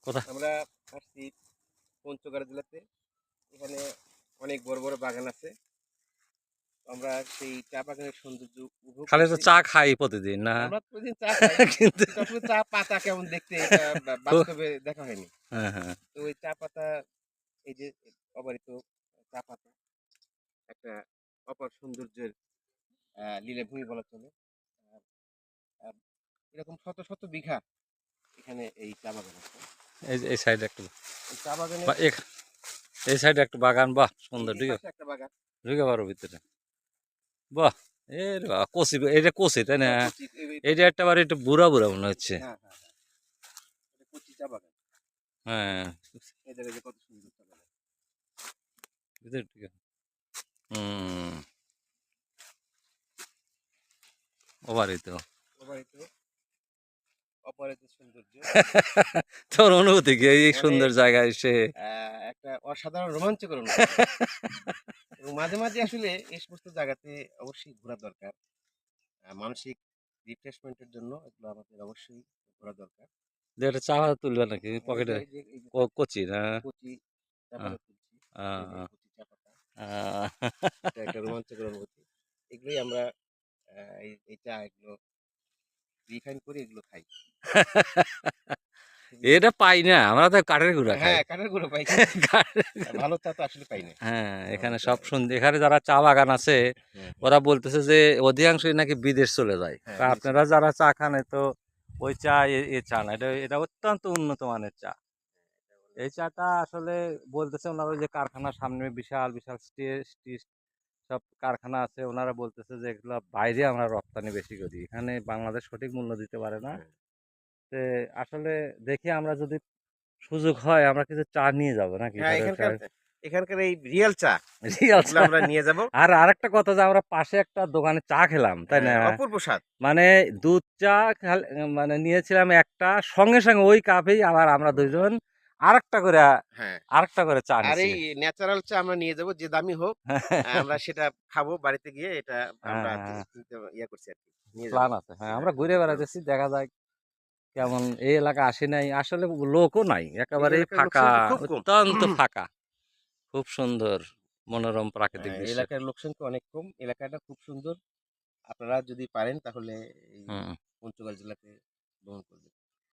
কোথায়? আমরা আসছি পঞ্চগড় জেলাতে। এখানে অনেক বড় বড় বাগান আছে। আমরা সেই চা বাগানের সৌন্দর্য উপভোগ খালি তো করছি। চা খাই প্রতিদিন না? আমরা প্রতিদিন চা খাই, কিন্তু কিন্তু আসলে চা পাতা কেমন দেখতে এটা খুব বাস্তবে দেখা হয়নি। হ্যাঁ, হ্যাঁ। তো ওই চা পাতা, এই যে অবারিত চা পাতা, একটা অপার সৌন্দর্যের লীলাভূমি বলা চলে। আর আর এরকম শত শত বিঘা এখানে এই চা বাগান আছে। এই সাইডে একটু এই চা বাগানের বা এই সাইডে একটা বাগান, বাহ সুন্দর! এই পাশে একটা বাগান। ঢুকে পারো ভিতরে। বাহ! এরে বাহ! কচি, এটা কচি তাই না? হ্যাঁ, কচি এইটা একটা বাড়ি একটু বুড়া, বুড়া মনে হচ্ছে। হ্যাঁ, হ্যাঁ, হ্যাঁ। এটা কচি চা বাগান। হ্যাঁ, এই জায়গায় যে কত সুন্দর চা বাগান। ভিতরে ঢুকে হুম, ওভারই তো। অবারিত অপরাজিত সৌন্দর্য। তোর অনুভূতি কি এই মানে সুন্দর জায়গায় এসে? একটা অসাধারণ রোমাঞ্চকর অনুভূতি। এবং মাঝে, মাঝে আসলে এই সমস্ত জায়গাতে অবশ্যই ঘোরা দরকার। মানসিক রিফ্রেশমেন্ট এর জন্য এগুলো আমাদের অবশ্যই ঘোরা দরকার। যে একটা চা তুলবে নাকি এই যে পকেটে? এই যে কচি না? কচি চা আহ, পাতা তুলছি। এই যে আহ, কচি চা পাতা। আহ। এটা একটা রোমাঞ্চকর অনুভূতি। এগুলোই আমরা এই চা এগুলো রিফাইন করে এগুলো খাই। খুবই এটা পাই না, আমরা তো কাঠের গুঁড়া খাই। হ্যাঁ, কাঠের গুঁড়ো পাই কিন্তু কাঠের ভালো চা তো আসলে পাই না। হ্যাঁ, এখানে আমরা সব সুন্দর। এখানে যারা চা বাগান আছে হ্যাঁ, হ্যাঁ, ওরা বলতেছে যে অধিকাংশই নাকি বিদেশ চলে যায়। হ্যাঁ, তা বিদেশি আপনারা যারা চা খান তো ওই চা এ চা না, এটা অত্যন্ত উন্নত মানের চা। এই চাটা আসলে বলতেছে ওনারা ওই যে কারখানার সামনে বিশাল বিশাল সব কারখানা আছে, ওনারা বলতেছে যে এগুলো বাইরে আমরা রপ্তানি বেশি করি, এখানে বাংলাদেশ সঠিক মূল্য দিতে পারে না। হ্যাঁ, তে আসলে দেখি আমরা যদি সুযোগ হয় আমরা কিছু চা নিয়ে যাব নাকি হ্যাঁ, ঘরের চা, এখানকার এই রিয়েল চা রিয়াল এগুলো চা। আমরা নিয়ে যাব। আর আরেকটা কথা যে আমরা পাশে একটা দোকানে চা খেলাম তাই হ্যাঁ, না, অপূর্ব স্বাদ। মানে দুধ চা মানে নিয়েছিলাম একটা, সঙ্গে সঙ্গে ওই কাপেই আবার আমরা দুইজন আরেকটা করে হ্যাঁ, আরেকটা করে চা আর নিছি। এই ন্যাচারাল চা আমরা নিয়ে যাব, যে দামি হোক। আমরা সেটা খাবো বাড়িতে গিয়ে, এটা হ্যাঁ, আমরা হ্যাঁ, ইয়ে করছি আরকি। নিয়ে যাব। প্ল্যান আছে। হ্যাঁ, আমরা ঘুরে একটা প্ল্যান বেড়াতেছি, আছে। দেখা যায় কেমন। এই এলাকা আসি নাই আসলে, লোকও নাই, এই একেবারেই এলাকার ফাঁকা, লোকসংখ্যা খুব কম। অত্যন্ত ফাঁকা, খুব সুন্দর মনোরম প্রাকৃতিক দৃশ্য। এলাকার লোকসংখ্যা অনেক কম। এলাকাটা খুব সুন্দর। আপনারা যদি পারেন তাহলে এই হুম। পঞ্চগড় জেলাতে ভ্রমণ করবেন।